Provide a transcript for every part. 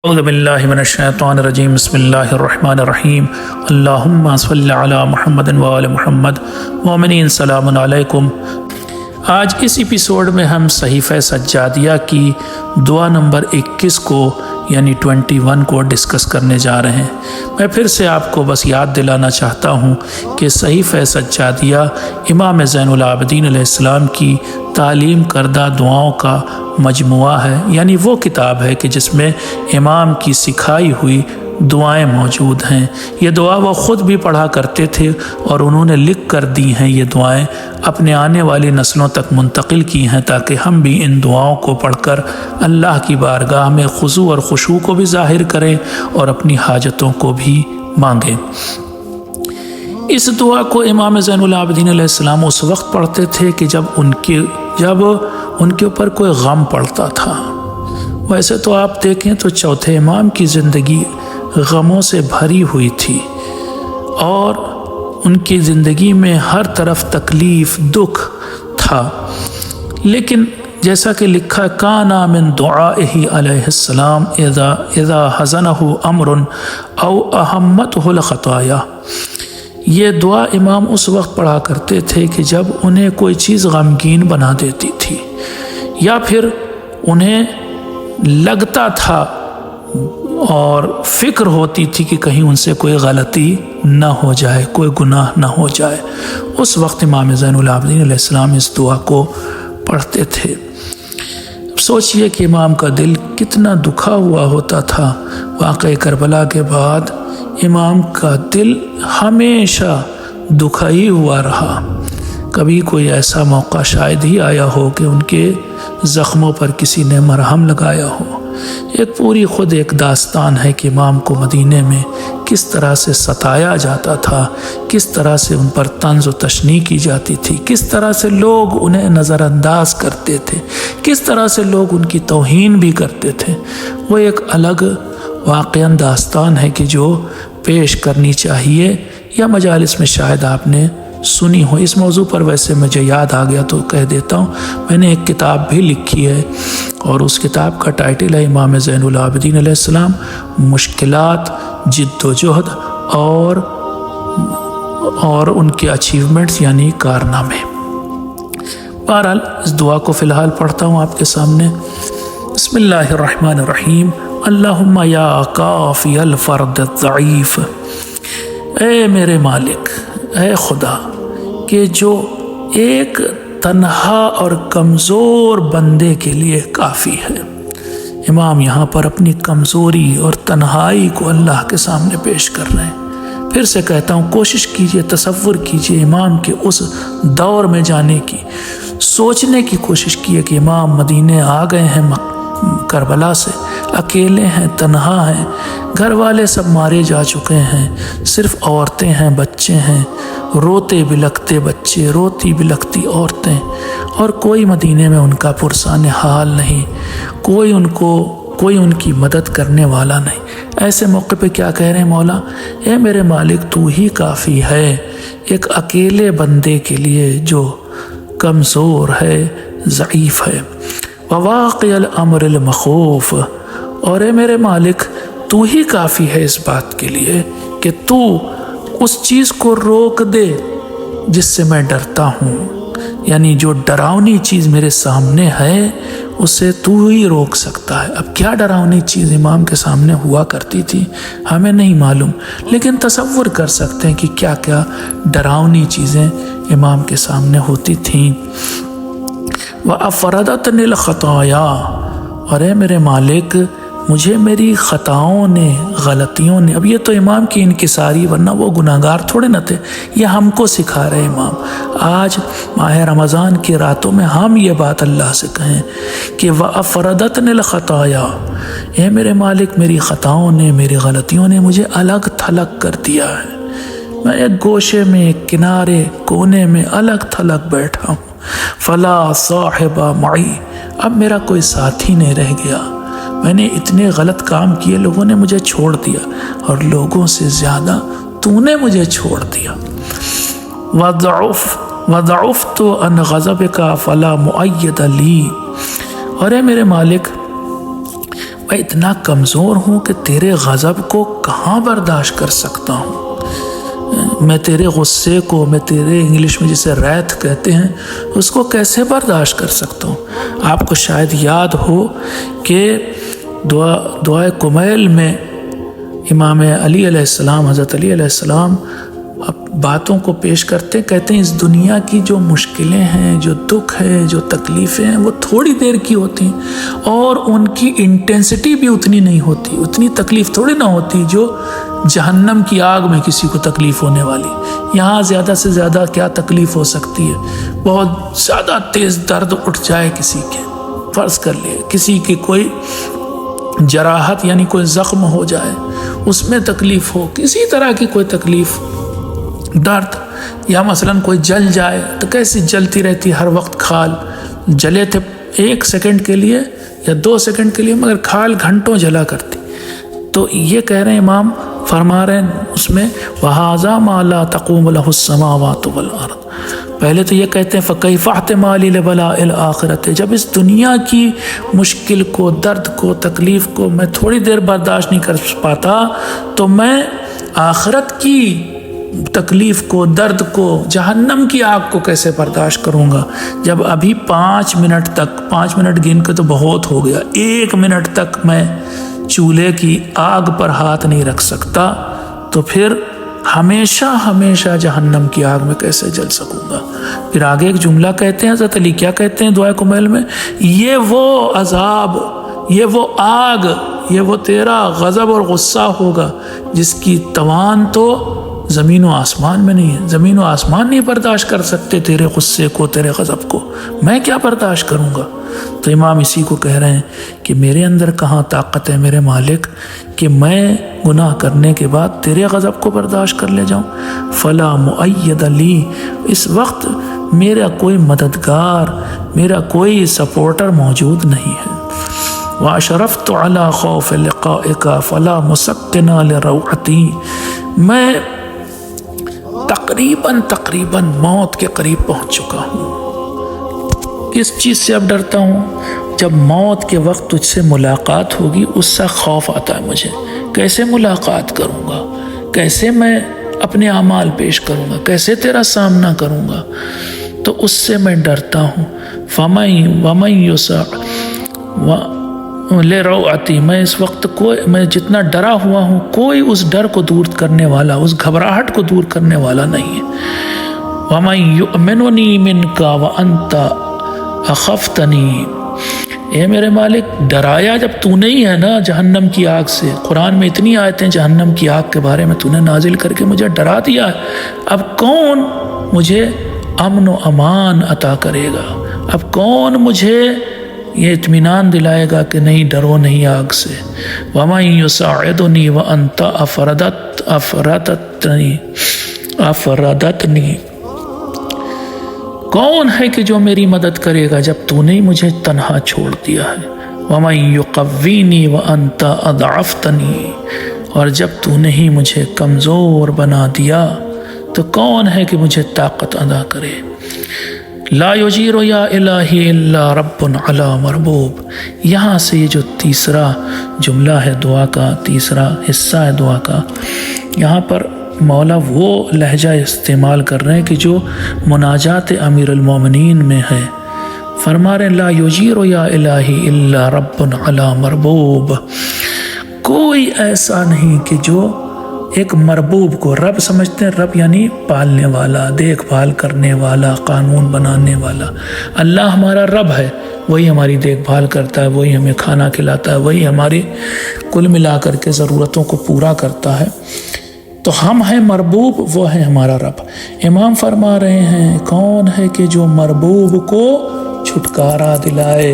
اعوذ باللہ من الشیطان الرجیم بسم اللہ الرحمن الرحیم اللہم صلی علی محمد وآل محمد مومنین سلام علیکم۔ آج اس ایپیسوڈ میں ہم صحیفہ سجادیہ کی دعا نمبر 21 کو یعنی 21 کو ڈسکس کرنے جا رہے ہیں۔ میں پھر سے آپ کو بس یاد دلانا چاہتا ہوں کہ صحیفہ سجادیہ امام زین العابدین علیہ السلام کی تعلیم کردہ دعاؤں کا مجموعہ ہے، یعنی وہ کتاب ہے کہ جس میں امام کی سکھائی ہوئی دعائیں موجود ہیں۔ یہ دعا وہ خود بھی پڑھا کرتے تھے اور انہوں نے لکھ کر دی ہیں۔ یہ دعائیں اپنے آنے والی نسلوں تک منتقل کی ہیں تاکہ ہم بھی ان دعاؤں کو پڑھ کر اللہ کی بارگاہ میں خضوع اور خشوع کو بھی ظاہر کریں اور اپنی حاجتوں کو بھی مانگیں۔ اس دعا کو امام زین العابدین علیہ السلام اس وقت پڑھتے تھے کہ جب ان کے اوپر کوئی غم پڑتا تھا۔ ویسے تو آپ دیکھیں تو چوتھے امام کی زندگی غموں سے بھری ہوئی تھی اور ان کی زندگی میں ہر طرف تکلیف دکھ تھا، لیکن جیسا کہ لکھا کانا من دعائہ علیہ السلام اذا حزنہ امر او اہمتہ الخطایا، یہ دعا امام اس وقت پڑھا کرتے تھے کہ جب انہیں کوئی چیز غمگین بنا دیتی تھی یا پھر انہیں لگتا تھا اور فکر ہوتی تھی کہ کہیں ان سے کوئی غلطی نہ ہو جائے، کوئی گناہ نہ ہو جائے، اس وقت امام زین العابدین علیہ السلام اس دعا کو پڑھتے تھے۔ سوچئے کہ امام کا دل کتنا دکھا ہوا ہوتا تھا۔ واقعہ کربلا کے بعد امام کا دل ہمیشہ دکھا ہی ہوا رہا۔ کبھی کوئی ایسا موقع شاید ہی آیا ہو کہ ان کے زخموں پر کسی نے مرہم لگایا ہو۔ ایک پوری خود ایک داستان ہے کہ امام کو مدینے میں کس طرح سے ستایا جاتا تھا، کس طرح سے ان پر طنز و تشنیع کی جاتی تھی، کس طرح سے لوگ انہیں نظر انداز کرتے تھے، کس طرح سے لوگ ان کی توہین بھی کرتے تھے۔ وہ ایک الگ واقعہ داستان ہے کہ جو پیش کرنی چاہیے، یا مجالس میں شاید آپ نے سنی ہو۔ اس موضوع پر ویسے مجھے یاد آ گیا تو کہہ دیتا ہوں، میں نے ایک کتاب بھی لکھی ہے اور اس کتاب کا ٹائٹل ہے امام زین العابدین علیہ السلام مشکلات، جد و جہد اور ان کے اچیومنٹس یعنی کارنامے۔ بہرحال اس دعا کو فی الحال پڑھتا ہوں آپ کے سامنے۔ بسم اللہ الرحمن الرحیم اللہم یا کافی الفرد الضعیف، اے میرے مالک، اے خدا کہ جو ایک تنہا اور کمزور بندے کے لیے کافی ہے۔ امام یہاں پر اپنی کمزوری اور تنہائی کو اللہ کے سامنے پیش کر رہے ہیں۔ پھر سے کہتا ہوں، کوشش کیجئے، تصور کیجئے امام کے اس دور میں جانے کی، سوچنے کی کوشش کیے کہ امام مدینے آ گئے ہیں کربلا سے، اکیلے ہیں، تنہا ہیں، گھر والے سب مارے جا چکے ہیں، صرف عورتیں ہیں، بچے ہیں، روتے بلکتے بچے، روتی بلکتی عورتیں، اور کوئی مدینے میں ان کا پرسان حال نہیں، کوئی ان کی مدد کرنے والا نہیں۔ ایسے موقع پہ کیا کہہ رہے ہیں مولا؟ اے میرے مالک، تو ہی کافی ہے ایک اکیلے بندے کے لیے جو کمزور ہے، ضعیف ہے۔ وواقع الامر المخوف، اور اے میرے مالک تو ہی کافی ہے اس بات کے لیے کہ تو اس چیز کو روک دے جس سے میں ڈرتا ہوں، یعنی جو ڈراؤنی چیز میرے سامنے ہے اسے تو ہی روک سکتا ہے۔ اب کیا ڈراؤنی چیز امام کے سامنے ہوا کرتی تھی ہمیں نہیں معلوم، لیکن تصور کر سکتے ہیں کہ کیا کیا ڈراؤنی چیزیں امام کے سامنے ہوتی تھیں۔ وَأَفْرَدَتْنِ الْخَطَايَا، اور اے میرے مالک مجھے میری خطاؤں نے، غلطیوں نے، اب یہ تو امام کی انکساری، ورنہ وہ گناہگار تھوڑے نہ تھے، یہ ہم کو سکھا رہے امام۔ آج ماہ رمضان کی راتوں میں ہم یہ بات اللہ سے کہیں کہ وَأَفْرَدَتْنِ الْخَطَايَا، اے میرے مالک میری خطاؤں نے، میری غلطیوں نے مجھے الگ تھلگ کر دیا ہے۔ میں ایک گوشے میں، ایک کنارے کونے میں الگ تھلگ بیٹھا ہوں۔ فلا صاحب معی، اب میرا کوئی ساتھی نہیں رہ گیا، میں نے اتنے غلط کام کیے، لوگوں نے مجھے چھوڑ دیا، اور لوگوں سے زیادہ تو نے مجھے چھوڑ دیا۔ وضعفت عن غضبک فلا مؤید لی، اور اے میرے مالک میں اتنا کمزور ہوں کہ تیرے غضب کو کہاں برداشت کر سکتا ہوں، میں تیرے غصے کو، میں تیرے انگلش میں جسے ریتھ کہتے ہیں، اس کو کیسے برداشت کر سکتا ہوں۔ آپ کو شاید یاد ہو کہ دعائے کمیل میں امام علی علیہ السلام، حضرت علی علیہ السلام باتوں کو پیش کرتے، کہتے ہیں اس دنیا کی جو مشکلیں ہیں، جو دکھ ہے، جو تکلیفیں ہیں، وہ تھوڑی دیر کی ہوتی ہیں اور ان کی انٹینسٹی بھی اتنی نہیں ہوتی، اتنی تکلیف تھوڑی نہ ہوتی جو جہنم کی آگ میں کسی کو تکلیف ہونے والی۔ یہاں زیادہ سے زیادہ کیا تکلیف ہو سکتی ہے، بہت زیادہ تیز درد اٹھ جائے کسی کے، فرض کر لیے کسی کی کوئی جراحت یعنی کوئی زخم ہو جائے، اس میں تکلیف ہو، کسی طرح کی کوئی تکلیف، درد، یا مثلا کوئی جل جائے تو کیسی جلتی رہتی ہر وقت کھال، جلے تھے 1 سیکنڈ کے لیے یا 2 سیکنڈ کے لیے مگر کھال گھنٹوں جلا کرتی۔ تو یہ کہہ رہے ہیں امام، فرما رہے ہیں اس میں وَهَذَا مَا لَا تَقُومُ لَهُ السَّمَاوَاتُ وَالْأَرْضُ۔ پہلے تو یہ کہتے ہیں فَكَيْفَ احْتِمَالِي لِبَلَاءِ الْآخِرَةِ، جب اس دنیا کی مشکل کو، درد کو، تکلیف کو میں تھوڑی دیر برداشت نہیں کر پاتا تو میں آخرت کی تکلیف کو، درد کو، جہنم کی آگ کو کیسے برداشت کروں گا، جب ابھی 5 منٹ تک، 5 منٹ گن کے تو بہت ہو گیا، 1 منٹ تک میں چولہے کی آگ پر ہاتھ نہیں رکھ سکتا، تو پھر ہمیشہ ہمیشہ جہنم کی آگ میں کیسے جل سکوں گا۔ پھر آگے ایک جملہ کہتے ہیں حضرت علی، کیا کہتے ہیں دعائے کمیل میں، یہ وہ عذاب، یہ وہ آگ، یہ وہ تیرا غضب اور غصہ ہوگا جس کی توان تو زمین و آسمان میں نہیں ہے، زمین و آسمان نہیں برداشت کر سکتے تیرے غصے کو، تیرے غضب کو، میں کیا برداشت کروں گا۔ تو امام اسی کو کہہ رہے ہیں کہ میرے اندر کہاں طاقت ہے میرے مالک کہ میں گناہ کرنے کے بعد تیرے غضب کو برداشت کر لے جاؤں۔ فلا مؤید لی، اس وقت میرا کوئی مددگار، میرا کوئی سپورٹر موجود نہیں ہے۔ واشرفت علی خوف لقائک فلا مسکن لروعتی، میں تقریباً موت کے قریب پہنچ چکا ہوں۔ کس چیز سے اب ڈرتا ہوں؟ جب موت کے وقت تجھ سے ملاقات ہوگی اس سے خوف آتا ہے مجھے، کیسے ملاقات کروں گا، کیسے میں اپنے اعمال پیش کروں گا، کیسے تیرا سامنا کروں گا، تو اس سے میں ڈرتا ہوں۔ وَمَن يُسَعْ لِرَوْعَتِي، میں اس وقت میں جتنا ڈرا ہوا ہوں کوئی اس ڈر کو دور کرنے والا، اس گھبراہٹ کو دور کرنے والا نہیں ہے۔ وَمَن يُؤْمِنُنِي مِنْكَ وَأَنْتَ أَخَفْتَنِي، اے میرے مالک ڈرایا جب تو نہیں ہے نا جہنم کی آگ سے، قرآن میں اتنی آیتیں جہنم کی آگ کے بارے میں تو نے نازل کر کے مجھے ڈرا دیا ہے، اب کون مجھے امن و امان عطا کرے گا، اب کون مجھے یہ اطمینان دلائے گا کہ نہیں ڈرو نہیں آگ سے۔ وَمَن يُسَاعِدُنِي وَأَنْتَ أَفْرَدَتْنِي، کون ہے کہ جو میری مدد کرے گا جب تو نے مجھے تنہا چھوڑ دیا ہے۔ وَمَن يُقَوِّنِي وَأَنْتَ أَضْعَفْتَنِي، اور جب تو نے ہی مجھے کمزور بنا دیا تو کون ہے کہ مجھے طاقت عطا کرے۔ لا یجیر یا الہی الا رب علی مربوب، یہاں سے یہ جو تیسرا جملہ ہے دعا کا، تیسرا حصہ ہے دعا کا، یہاں پر مولا وہ لہجہ استعمال کر رہے ہیں کہ جو مناجات امیر المومنین میں ہے۔ فرما رہے ہیں لا یجیر یا الہی الا رب علی مربوب، کوئی ایسا نہیں کہ جو ایک مربوب کو، رب سمجھتے ہیں رب یعنی پالنے والا، دیکھ بھال کرنے والا، قانون بنانے والا۔ اللہ ہمارا رب ہے، وہی ہماری دیکھ بھال کرتا ہے، وہی ہمیں کھانا کھلاتا ہے، وہی ہماری کل ملا کر کے ضرورتوں کو پورا کرتا ہے۔ تو ہم ہیں مربوب، وہ ہے ہمارا رب۔ امام فرما رہے ہیں کون ہے کہ جو مربوب کو چھٹکارا دلائے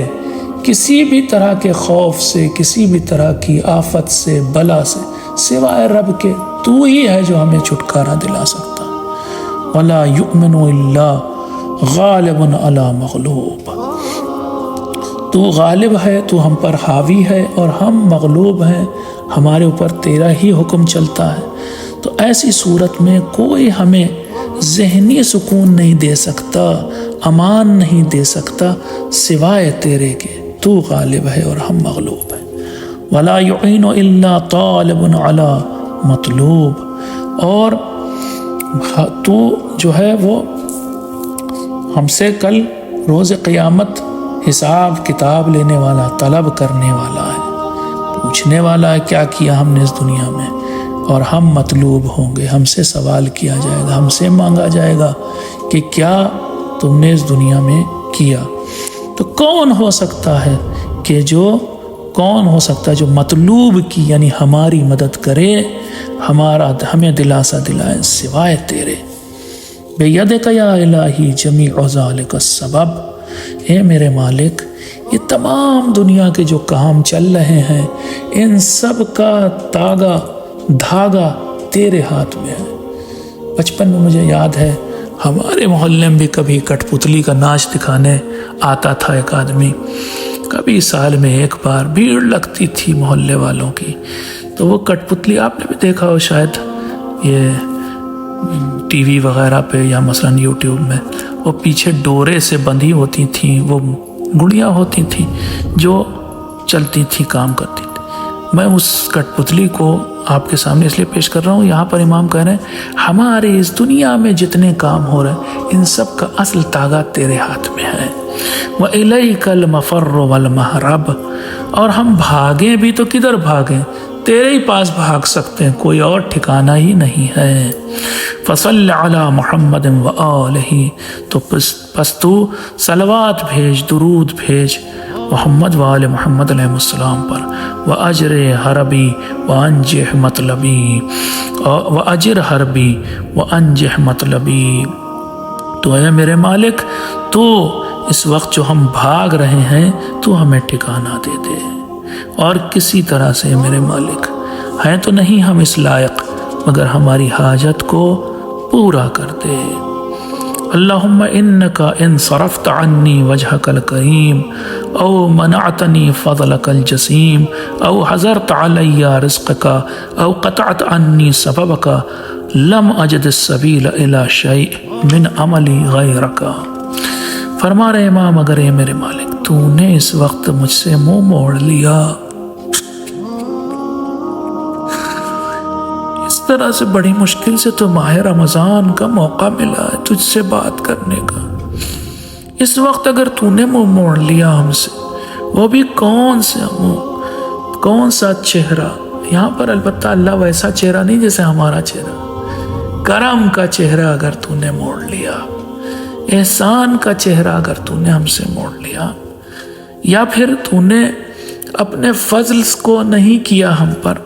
کسی بھی طرح کے خوف سے، کسی بھی طرح کی آفت سے، بلا سے، سوائے رب کے تو ہی ہے جو ہمیں چھٹکارا دلا سکتا۔ وَلَا يُؤْمِنُ إِلَّا غَالِبٌ عَلَى مَغْلُوبٍ، تو غالب ہے، تو ہم پر حاوی ہے اور ہم مغلوب ہیں، ہمارے اوپر تیرا ہی حکم چلتا ہے۔ تو ایسی صورت میں کوئی ہمیں ذہنی سکون نہیں دے سکتا، امان نہیں دے سکتا سوائے تیرے کے، تو غالب ہے اور ہم مغلوب ہیں۔ वला युईनु इल्ला तालिबुन अला मतलूब, और तू जो है वो हमसे कल रोज़ क़यामत हिसाब किताब लेने वाला, तलब करने वाला है, पूछने वाला है क्या किया हमने इस दुनिया में, और हम मतलूब होंगे, हमसे सवाल किया जाएगा, हमसे मांगा जाएगा कि क्या तुमने इस दुनिया में किया। तो कौन हो सकता है जो मतलूब की यानी हमारी मदद करे, हमें दिलासा दिलाए सिवाय तेरे। बेयदिका या इलाही जमीउ ज़ालिका सबब, ए मेरे मालिक ये तमाम दुनिया के जो काम चल रहे हैं इन सब का तागा धागा तेरे हाथ में है। बचपन में मुझे याद है हमारे मोहल्ले में भी कभी कठपुतली का नाच दिखाने आता था एक आदमी, कभी साल में एक बार भीड़ लगती थी मोहल्ले वालों की। तो वो कठपुतली आपने भी देखा हो शायद ये टीवी वगैरह पे या मसलन यूट्यूब में, वो पीछे डोरे से बंधी होती थी, वो गुड़ियाँ होती थी जो चलती थी, काम करती थी। मैं उस कठपुतली को आपके सामने इसलिए पेश कर रहा हूँ, यहाँ पर इमाम कह रहे हैं हमारे इस दुनिया में जितने काम हो रहे हैं इन सब का असल तागा तेरे हाथ में है। व इलैकल मफर्र वल महरब, और हम भागें भी तो किधर भागें, तेरे ही पास भाग सकते हैं, कोई और ठिकाना ही नहीं है। फसल्ल अला मुहम्मद व आलिही, तो बस तू सलवात भेज, दुरूद भेज मोहम्मद व आले मोहम्मद अलैहिस्सलाम पर। व अजर हरबी व अंजिह मतलबी, व अजर हरबी व अंजिह मतलबी। तो है मेरे मालिक, तो इस वक्त जो हम भाग रहे हैं तो हमें ठिकाना दे दे, और किसी तरह से मेरे मालिक हैं तो नहीं हम इस लायक, मगर हमारी हाजत को पूरा कर दे। अल्लाहुम्मा इन्नका इन सरफ़्त अन्नी वजहकल करीम औ मनअतनी फ़ज़लकल जसीम औ हज़रत अलैया रिज़्क़का औ क़तअत अन्नी सबबका लम अजद सबील इला शै मिन अमली गैरका। फरमा रहे इमाम, अगर ये मेरे मालिक तूने इस वक्त मुझसे मुंह मोड़ लिया, इस तरह से बड़ी मुश्किल से तो माह रमज़ान का मौका मिला है तुझसे बात करने का, इस वक्त अगर तूने मुंह मोड़ लिया हमसे, वो भी कौन सा मुंह, कौन सा चेहरा। यहाँ पर अलबत्ता अल्लाह वैसा चेहरा नहीं जैसे हमारा चेहरा, करम का चेहरा अगर तूने मोड़ लिया, एहसान का चेहरा अगर तूने हमसे मोड़ लिया, या फिर तूने अपने फजल को नहीं किया हम पर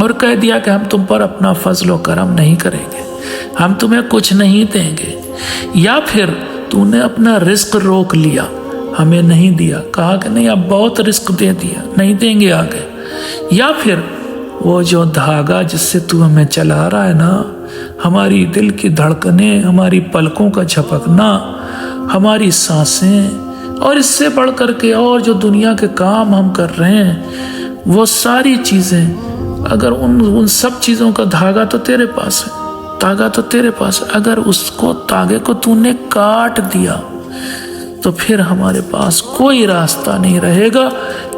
और कह दिया कि हम तुम पर अपना फजल व करम नहीं करेंगे, हम तुम्हें कुछ नहीं देंगे, या फिर तूने अपना रिस्क रोक लिया, हमें नहीं दिया, कहा कि नहीं अब बहुत रिस्क दे दिया, नहीं देंगे आगे, या फिर वो जो धागा जिससे तू हमें चला रहा है ना, हमारी दिल की धड़कनें, हमारी पलकों का झपकना, हमारी सांसें, और इससे बढ़ कर के और जो दुनिया के काम हम कर रहे हैं, वो सारी चीज़ें, अगर उन सब चीज़ों का धागा तो तेरे पास है, तागा तो तेरे पास है, अगर उसको तागे को तूने काट दिया तो फिर हमारे पास कोई रास्ता नहीं रहेगा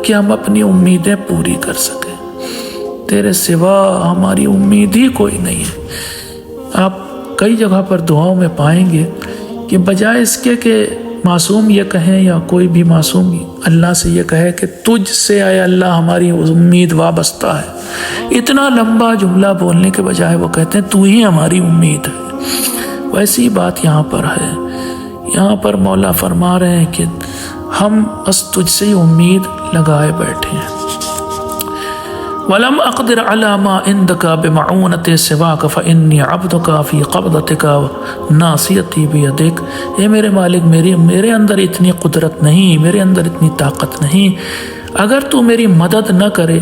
कि हम अपनी उम्मीदें पूरी कर सकें। तेरे सिवा हमारी उम्मीद ही कोई नहीं है। आप कई जगह पर दुआओं में पाएंगे कि बजाय इसके कि मासूम ये कहें या कोई भी मासूम अल्लाह से ये कहे कि तुझ से आए अल्लाह हमारी उम्मीद वाबस्ता है, इतना लंबा जुमला बोलने के बजाय वो कहते हैं तू ही हमारी उम्मीद है। वैसी बात यहाँ पर है। यहाँ पर मौला फरमा रहे हैं कि हम बस तुझसे ही उम्मीद लगाए बैठे हैं। वलम अक़दिर अला मा इंदका बिमऊनति सिवाक फ़इन्नी अब्दुका फ़ी क़ब्दतिका नासियती बियदिक। ये मेरे मालिक, मेरे अंदर इतनी कुदरत नहीं, मेरे अंदर इतनी ताकत नहीं, अगर तू मेरी मदद न करे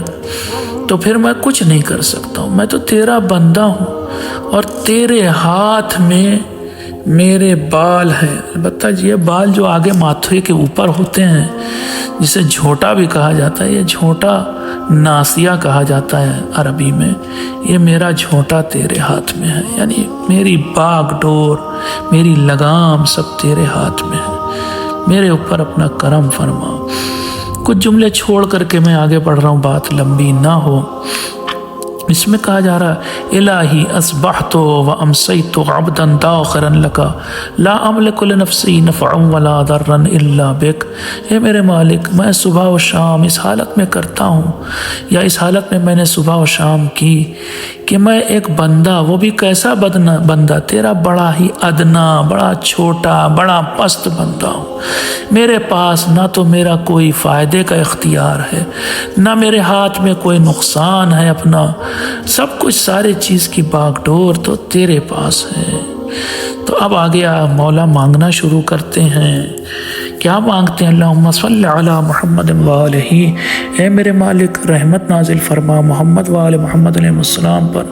तो फिर मैं कुछ नहीं कर सकता हूँ। मैं तो तेरा बंदा हूँ और तेरे हाथ में मेरे बाल हैं। अलबत्ता ये बाल जो आगे माथे के ऊपर होते हैं, जिसे झोंटा भी कहा जाता है, ये झोंटा नासिया कहा जाता है अरबी में, ये मेरा झोंटा तेरे हाथ में है, यानी मेरी बागडोर, मेरी लगाम सब तेरे हाथ में है। मेरे ऊपर अपना करम फरमा। कुछ जुमले छोड़ करके मैं आगे बढ़ रहा हूँ, बात लंबी ना हो। इसमें कहा जा रहा है इलाही अस्बहतु व अमसैतु अब्दन दाखिरन लका ला अमलिकु लिनफ्सी नफ़अन वला दर्रन इल्ला बिक। हे मेरे मालिक, मैं सुबह व शाम इस हालत में करता हूँ, या इस हालत में मैंने सुबह व शाम की कि मैं एक बंदा, वो भी कैसा बंदा, तेरा बड़ा ही अदना, बड़ा छोटा, बड़ा पस्त बंदा हूँ। मेरे पास ना तो मेरा कोई फ़ायदे का इख्तियार है, ना मेरे हाथ में कोई नुकसान है अपना, सब कुछ सारी चीज़ की बागडोर तो तेरे पास है। तो अब आगे मौला मांगना शुरू करते हैं। क्या मांगते हैं? अल्लाहुम्मा सल्लि अला मुहम्मद व आलिही, ए मेरे मालिक रहमत नाजिल फरमा मोहम्मद व आले मोहम्मद अलैहिस्सलाम पर।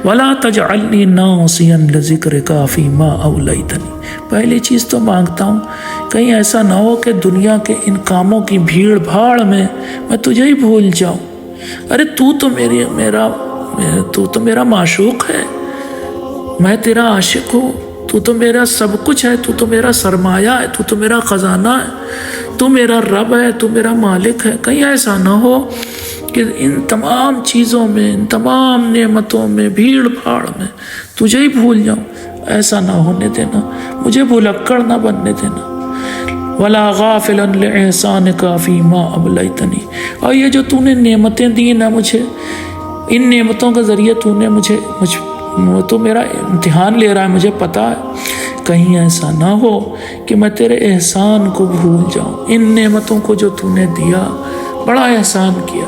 वला तजअलनी नासियन लिज़िक्रिका फ़ीमा औलैतनी। पहली चीज़ तो मांगता हूँ, कहीं ऐसा ना हो कि दुनिया के इन कामों की भीड़ भाड़ में मैं तुझे ही भूल जाऊँ। अरे तू तो मेरा माशूक है, मैं तेरा आशिक हूँ, तू तो मेरा सब कुछ है, तू तो मेरा सरमाया है, तू तो मेरा ख़जाना है, तू मेरा रब है, तू मेरा मालिक है। कहीं ऐसा ना हो कि इन तमाम चीज़ों में, इन तमाम नेमतों में, भीड़ भाड़ में तुझे ही भूल जाऊँ। ऐसा ना होने देना, मुझे भुलक्कड़ ना बनने देना। वला गाफिलन लिहसानिका फ़ीमा अबलैतनी। और ये जो तूने नेमतें दी ना मुझे, इन नेमतों के ज़रिए तूने वो तो मेरा इम्तिहान ले रहा है, मुझे पता है। कहीं ऐसा ना हो कि मैं तेरे एहसान को भूल जाऊं, इन नेमतों को जो तूने दिया, बड़ा एहसान किया,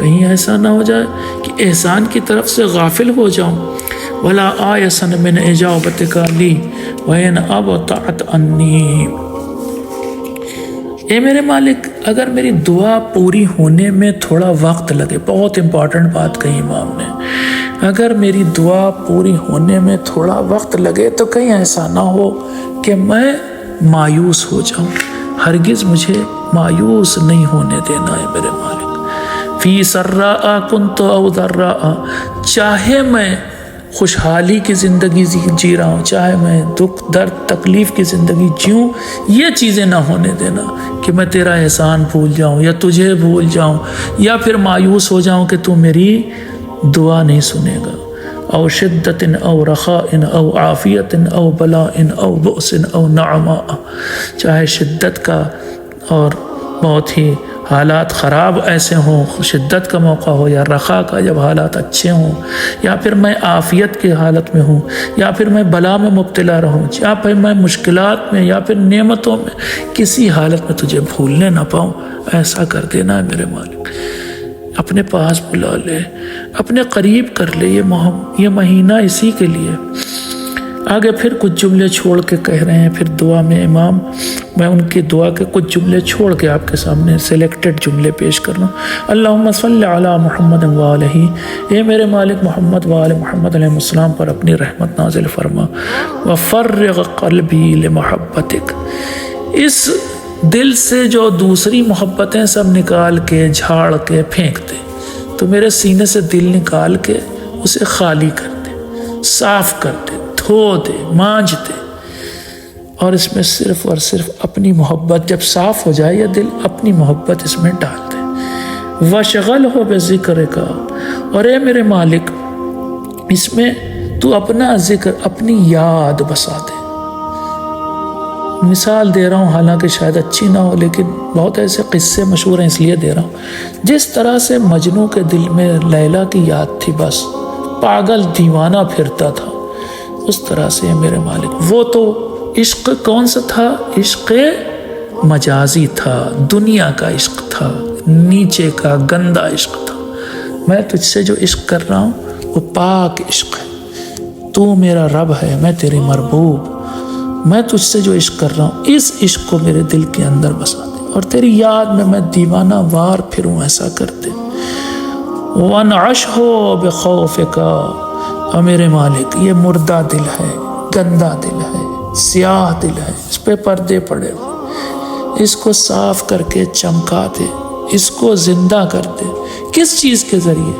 कहीं ऐसा ना हो जाए कि एहसान की तरफ से गाफिल हो जाऊं। वला आयसन मिन इजाबतिका ली वइन अबतअत अन्नी। ए मेरे मालिक, अगर मेरी दुआ पूरी होने में थोड़ा वक्त लगे, बहुत इम्पॉर्टेंट बात कही इमाम ने, अगर मेरी दुआ पूरी होने में थोड़ा वक्त लगे तो कहीं ऐसा ना हो कि मैं मायूस हो जाऊं। हरगिज़ मुझे मायूस नहीं होने देना है मेरे मालिक। फ़ी सर्रा कुन्तु औ दर्रा, चाहे मैं खुशहाली की ज़िंदगी जी रहा हूँ, चाहे मैं दुख दर्द तकलीफ़ की ज़िंदगी जीऊँ, ये चीज़ें ना होने देना कि मैं तेरा एहसान भूल जाऊँ या तुझे भूल जाऊँ या फिर मायूस हो जाऊँ कि तू मेरी दुआ नहीं सुनेगा। औ शिद्दतिन औ रख़ाइन औ आफ़ियतिन औ बलाइन औ बुअसिन औ नअमा, चाहे शिद्दत का और बहुत ही हालात ख़राब ऐसे हों, शिद्दत का मौका हो, या रख़ा का जब हालात अच्छे हों, या फिर मैं आफ़ियत की हालत में हूँ, या फिर मैं बला में मुब्तला रहूँ, या फिर मैं मुश्किलात में या फिर नेमतों में किसी हालत में तुझे भूलने ना पाऊँ। ऐसा कर देना है मेरे मालिक। अपने पास बुला ले, अपने करीब कर ले। ये महीना इसी के लिए। आगे फिर कुछ जुमले छोड़ के कह रहे हैं, फिर दुआ में इमाम, मैं उनकी दुआ के कुछ जुमले छोड़ के आपके सामने सिलेक्टेड जुमले पेश कर रहा हूँ। अल्लाहुम्मा सल्लि अला मुहम्मद व आलिही, ये मेरे मालिक मोहम्मद व आले मोहम्मद अलैहिस्सलाम पर अपनी रहमत नाजिल फरमा। व फर्रिग क़ल्बी लिमहब्बतिक, इस दिल से जो दूसरी मोहब्बतें सब निकाल के झाड़ के फेंक दे, तो मेरे सीने से दिल निकाल के उसे खाली कर दे, साफ़ कर दे, धो दे, मांझ दे, और इसमें सिर्फ़ और सिर्फ अपनी मोहब्बत, जब साफ़ हो जाए ये दिल, अपनी मोहब्बत इसमें डाल दे। वशगल हो बेज़िक्र का, और ए मेरे मालिक, इसमें तू अपना ज़िक्र, अपनी याद बसा दे। मिसाल दे रहा हूँ, हालांकि शायद अच्छी ना हो, लेकिन बहुत ऐसे किस्से मशहूर हैं इसलिए दे रहा हूँ। जिस तरह से मजनू के दिल में लैला की याद थी, बस पागल दीवाना फिरता था, उस तरह से मेरे मालिक, वो तो इश्क कौन सा था? इश्क मजाजी था, दुनिया का इश्क था, नीचे का गंदा इश्क था। मैं तुझसे जो इश्क कर रहा हूँ वो पाक इश्क है। तू मेरा रब है, मैं तेरी मरबूब। मैं तुझसे जो इश्क कर रहा हूँ, इस इश्क को मेरे दिल के अंदर बसा दे, और तेरी याद में मैं दीवाना वार फिरूँ, ऐसा कर दे। वनअश हो बेखौफिका, और मेरे मालिक, ये मुर्दा दिल है, गंदा दिल है, स्याह दिल है, इस पे पर्दे पड़े हुए, इसको साफ करके चमका दे, इसको जिंदा कर दे। किस चीज़ के ज़रिए?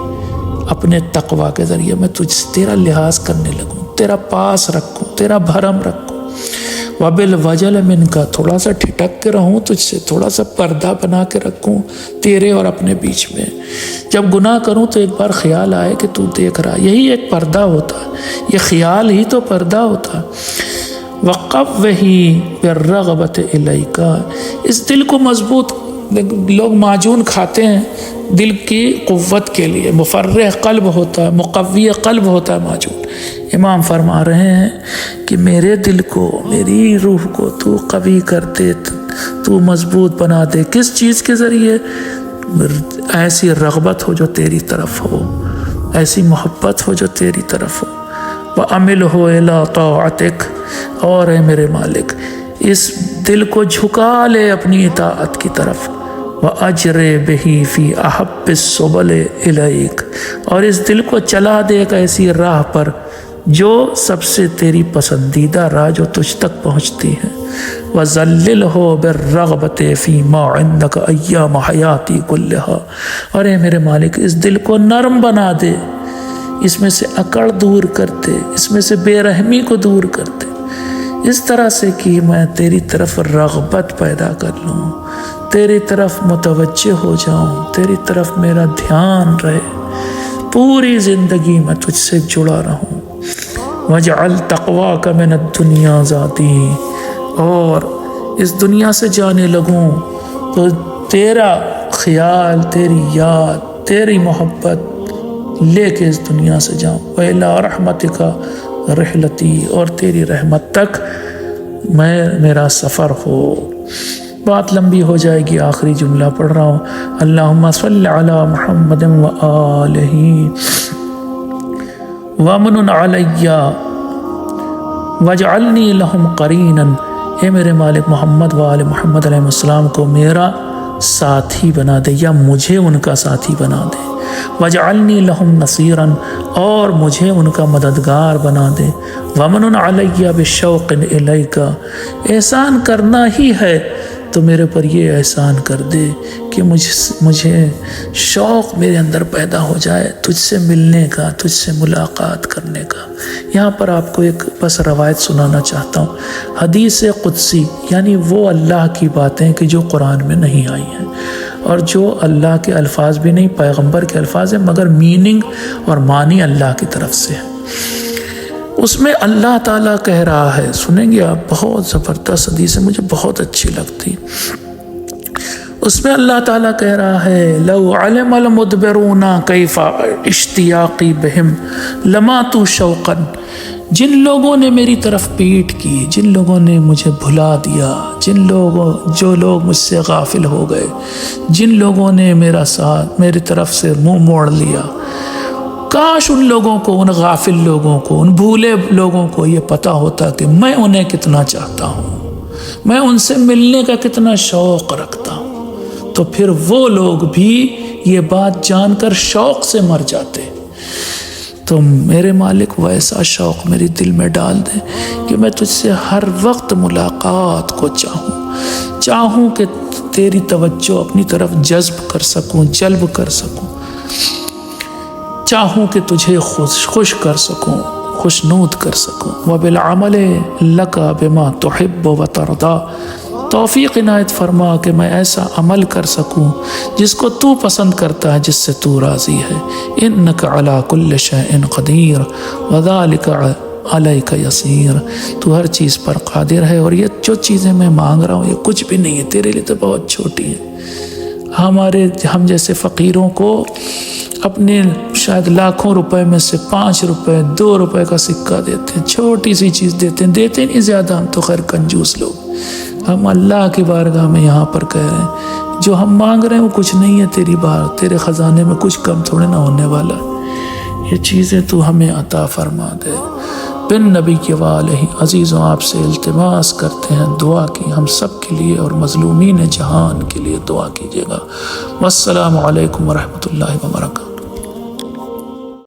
अपने तकवा के ज़रिए मैं तुझसे तेरा लिहाज करने लगूँ, तेरा पास रखूँ, तेरा भरम रखूँ। वबिलवजल मिनका, थोड़ा सा ठिठक के रहूँ तुझसे, थोड़ा सा पर्दा बना के रखूँ तेरे और अपने बीच में। जब गुनाह करूँ तो एक बार ख्याल आए कि तू देख रहा, यही एक पर्दा होता है, ये ख्याल ही तो पर्दा होता है। वक़व्वही बिर्रग़बत इलैका, इस दिल को मजबूत, लोग माजून खाते हैं दिल की क़ुव्वत के लिए, मुफ़र्रिह क़ल्ब होता है, मुक़व्वी क़ल्ब होता है माजून। इमाम फरमा रहे हैं कि मेरे दिल को, मेरी रूह को तू कवी कर दे, तू मजबूत बना दे। किस चीज़ के ज़रिए? ऐसी रग़बत हो जो तेरी तरफ हो, ऐसी मोहब्बत हो जो तेरी तरफ हो। व अमिल हो इला ताअतिक, और है मेरे मालिक इस दिल को झुका ले अपनी इताअत की तरफ। व अजरे बही फ़ी अहब्बिस सुबल इलैक, और इस दिल को चला दे एक ऐसी राह पर जो सबसे तेरी पसंदीदा राह जो तुझ तक पहुँचती है। व ज़ल्लिल हो बिर्रग़बत फ़ी मा इंदक अय्याम हयाती कुल्लहा, और ए मेरे मालिक इस दिल को नरम बना दे, इसमें से अकड़ दूर कर दे, इसमें से बेरहमी को दूर कर दे, इस तरह से कि मैं तेरी तरफ रग़बत पैदा कर लूँ, तेरी तरफ मुतवज्जे हो जाऊँ, तेरी तरफ मेरा ध्यान रहे, पूरी ज़िंदगी मैं तुझसे जुड़ा रहूँ। वजअल तक़वाका मिन दुनिया ज़ाती, और इस दुनिया से जाने लगूँ तो तेरा ख्याल, तेरी याद, तेरी मोहब्बत लेके इस दुनिया से जाऊँ। व इला रहमतिका रहलती, और तेरी रहमत तक मेरा सफ़र हो। बात लंबी हो जाएगी, आखिरी जुमला पढ़ रहा हूँ। अल्लाहुम्मा सल्लि अला मुहम्मदिन व आलिही वमनुन अलैया वजअलनी लहुम करीनन, हे मेरे मालिक मोहम्मद व आले मोहम्मद अलैहिस्सलाम को मेरा साथी बना दे, या मुझे उनका साथी बना दे। वजअलनी लहुम नसीरन, और मुझे उनका मददगार बना दे। वमनुन अलैया बिशौक़िन इलैका, एहसान करना ही है तो मेरे पर ये एहसान कर दे कि मुझे शौक़ मेरे अंदर पैदा हो जाए तुझसे मिलने का, तुझसे मुलाकात करने का। यहाँ पर आपको एक बस रवायत सुनाना चाहता हूँ, हदीस क़ुदसी, यानी वो अल्लाह की बातें कि जो कुरान में नहीं आई हैं, और जो अल्लाह के अल्फाज भी नहीं, पैगंबर के अल्फाज हैं, मगर मीनिंग और मानी अल्लाह की तरफ से है। उसमें अल्लाह ताला कह रहा है, सुनेंगे आप, बहुत ज़बरदस्त हदीस है, मुझे बहुत अच्छी लगती। उसमें अल्लाह ताला कह रहा है, लौ अलमल मुदबिरूना कैफ़ा इश्तियाक़ी बिहिम लमातू शौक़न, जिन लोगों ने मेरी तरफ पीठ की, जिन लोगों ने मुझे भुला दिया, जो लोग मुझसे गाफिल हो गए, जिन लोगों ने मेरा साथ, मेरी तरफ से मुँह मोड़ लिया, काश उन लोगों को, उन गाफिल लोगों को, उन भूले लोगों को ये पता होता कि मैं उन्हें कितना चाहता हूँ, मैं उनसे मिलने का कितना शौक़ रखता हूँ, तो फिर वो लोग भी ये बात जानकर शौक़ से मर जाते। तो मेरे मालिक वैसा शौक़ मेरे दिल में डाल दे कि मैं तुझसे हर वक्त मुलाकात को चाहूँ कि तेरी तवज्जो अपनी तरफ जज्ब कर सकूँ, जल्ब कर सकूँ, चाहूँ कि तुझे खुश कर सकूँ, खुशनूद कर सकूँ। वबिल अमल लका बिमा तुहिब्बु व तरदा, तौफीक इनायत फरमा कि मैं ऐसा अमल कर सकूँ जिसको तू पसंद करता है, जिससे तू राज़ी है। इन्नका अला कुल्लि शैइन क़दीर व ज़ालिका अलैका यसीर, तू हर चीज़ पर कादिर है, और ये जो चीज़ें मैं मांग रहा हूँ ये कुछ भी नहीं है, तेरे लिए तो बहुत छोटी है। हम जैसे फ़कीरों को अपने शायद लाखों रुपए में से 5 रुपए 2 रुपए का सिक्का देते हैं, छोटी सी चीज़ देते नहीं ज़्यादा, हम तो खैर कंजूस लोग। हम अल्लाह की बारगाह में यहाँ पर कह रहे हैं जो हम मांग रहे हैं वो कुछ नहीं है, तेरे ख़जाने में कुछ कम थोड़े ना होने वाला। ये चीज़ें तू हमें अता फरमा दे। बिन नबी के वाले ही अज़ीज़ों आपसे इल्तिमास करते हैं दुआ की हम सब के लिए और मज़लूमीन जहान के लिए दुआ कीजिएगा। वस्सलामु अलैकुम व रहमतुल्लाहि व बरकातहू।